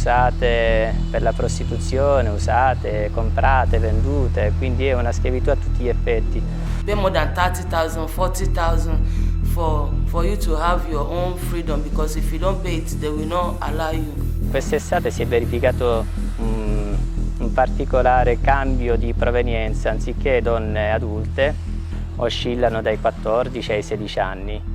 usate per la prostituzione, usate, comprate, vendute, quindi è una schiavitù a tutti gli effetti. Pay more than 30,000, 40,000 for you to have your own freedom, because if you don't pay it, they will not allow you. Quest'estate si è verificato un particolare cambio di provenienza, anziché donne adulte, oscillano dai 14 ai 16 anni.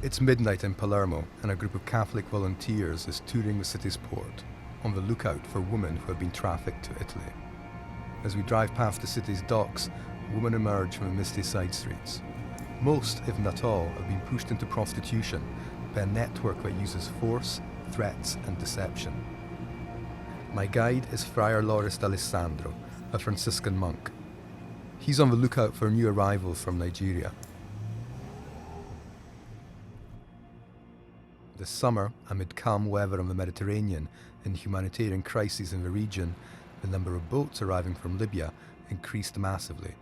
It's midnight in Palermo, and a group of Catholic volunteers is touring the city's port, on the lookout for women who have been trafficked to Italy. As we drive past the city's docks, women emerge from the misty side streets. Most, if not all, have been pushed into prostitution by a network that uses force, threats and deception. My guide is Friar Loris d'Alessandro, a Franciscan monk. He's on the lookout for new arrivals from Nigeria. This summer, amid calm weather on the Mediterranean and humanitarian crises in the region, the number of boats arriving from Libya increased massively,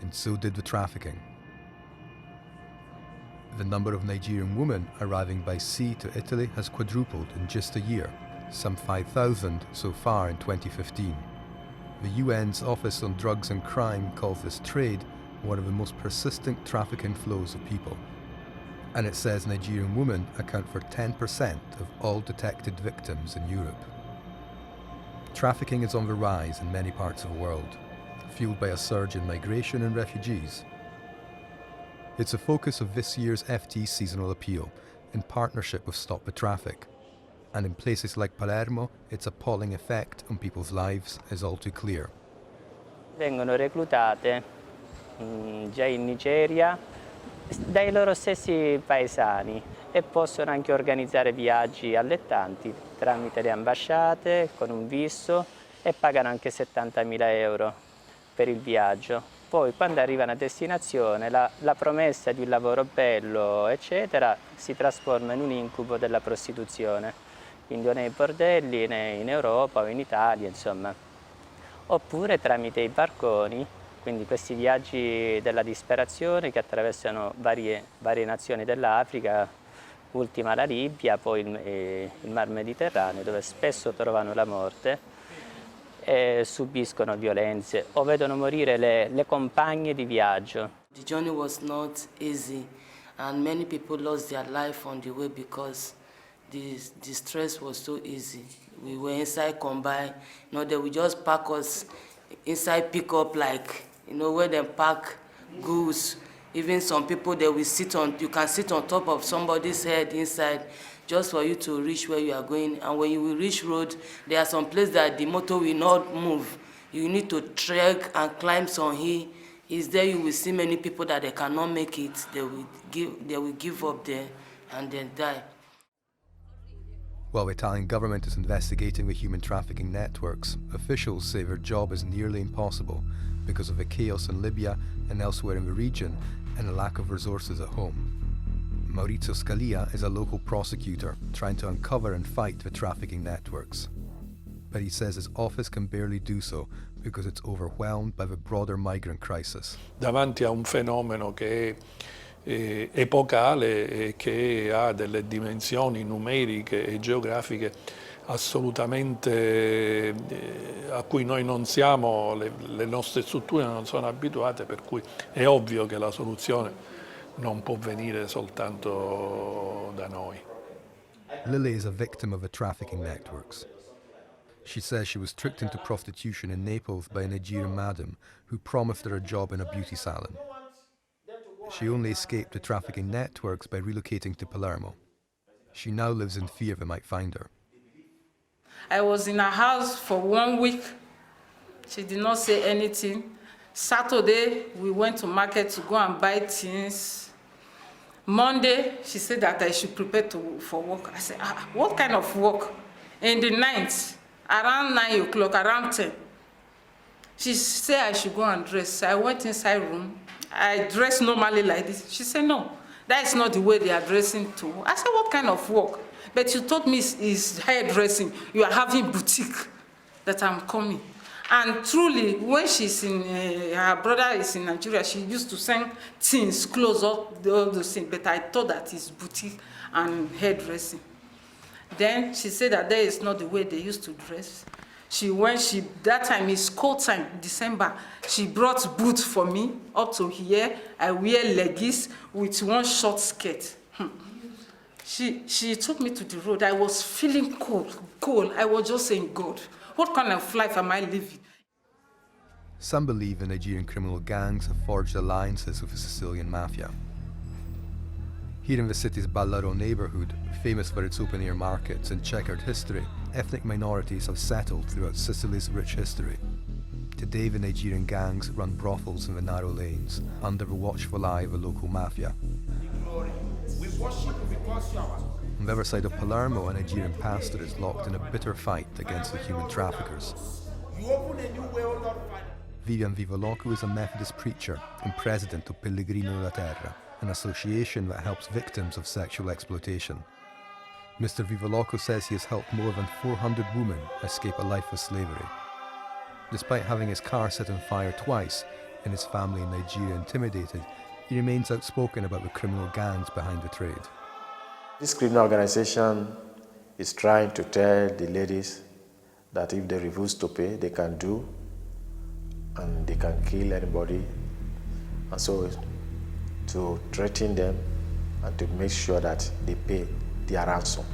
and so did the trafficking. The number of Nigerian women arriving by sea to Italy has quadrupled in just a year, some 5,000 so far in 2015. The UN's Office on Drugs and Crime calls this trade one of the most persistent trafficking flows of people. And it says Nigerian women account for 10% of all detected victims in Europe. Trafficking is on the rise in many parts of the world, fueled by a surge in migration and refugees. It's a focus of this year's FT seasonal appeal, in partnership with Stop the Traffic. And in places like Palermo, its appalling effect on people's lives is all too clear. Vengono reclutate già in Nigeria dai loro stessi paesani e possono anche organizzare viaggi allettanti tramite le ambasciate con un visto e pagano anche 70.000 euro per il viaggio. Poi quando arrivano a destinazione la promessa di un lavoro bello eccetera si trasforma in un incubo della prostituzione, quindi o nei bordelli in Europa o in Italia insomma, oppure tramite i barconi. Quindi questi viaggi della disperazione che attraversano varie nazioni dell'Africa, ultima la Libia, poi il Mar Mediterraneo, dove spesso trovano la morte e subiscono violenze o vedono morire le compagne di viaggio. The journey was not easy, and many people lost their life on the way because the stress was so easy. We were inside combine, they would just pack us inside pickup like, where they pack goods. Even some people, they will you can sit on top of somebody's head inside just for you to reach where you are going. And when you will reach road, there are some places that the motor will not move. You need to trek and climb some hill. It's there you will see many people that they cannot make it. They will give up there and then die. While the Italian government is investigating the human trafficking networks, officials say their job is nearly impossible because of the chaos in Libya and elsewhere in the region and a lack of resources at home. Maurizio Scalia is a local prosecutor trying to uncover and fight the trafficking networks. But he says his office can barely do so because it's overwhelmed by the broader migrant crisis. Davanti a un fenomeno che è epocale e che ha delle dimensioni numeriche e geografiche assolutamente a cui noi non siamo, le nostre strutture non sono abituate, per cui è ovvio che la soluzione non può venire soltanto da noi. Lily is a victim of the trafficking networks. She says she was tricked into prostitution in Naples by a Nigerian madam who promised her a job in a beauty salon. She only escaped the trafficking networks by relocating to Palermo. She now lives in fear they might find her. I was in her house for 1 week. She did not say anything. Saturday, we went to market to go and buy things. Monday, she said that I should prepare for work. I said, what kind of work? In the night, around 9 o'clock, around 10. She said I should go and dress. I went inside room. I dressed normally like this. She said, no, that is not the way they are dressing too. I said, what kind of work? But you told me it's hairdressing. You are having boutique that I'm coming. And truly, when she's in, her brother is in Nigeria, she used to send things, clothes, all those things. But I thought that it's boutique and hairdressing. Then she said that there is not the way they used to dress. That time is cold time, December. She brought boots for me up to here. I wear leggings with one short skirt. She took me to the road. I was feeling cold. I was just saying, God, what kind of life am I living? Some believe the Nigerian criminal gangs have forged alliances with the Sicilian mafia. Here in the city's Palermo neighbourhood, famous for its open-air markets and checkered history, ethnic minorities have settled throughout Sicily's rich history. Today the Nigerian gangs run brothels in the narrow lanes, under the watchful eye of the local mafia. On the other side of Palermo, a Nigerian pastor is locked in a bitter fight against the human traffickers. Vivian Vivolocco is a Methodist preacher and president of Pellegrino la Terra, an association that helps victims of sexual exploitation. Mr. Vivolocco says he has helped more than 400 women escape a life of slavery. Despite having his car set on fire twice and his family in Nigeria intimidated, he remains outspoken about the criminal gangs behind the trade. This criminal organization is trying to tell the ladies that if they refuse to pay, they can do, and they can kill anybody. And so to threaten them and to make sure that they pay their ransom.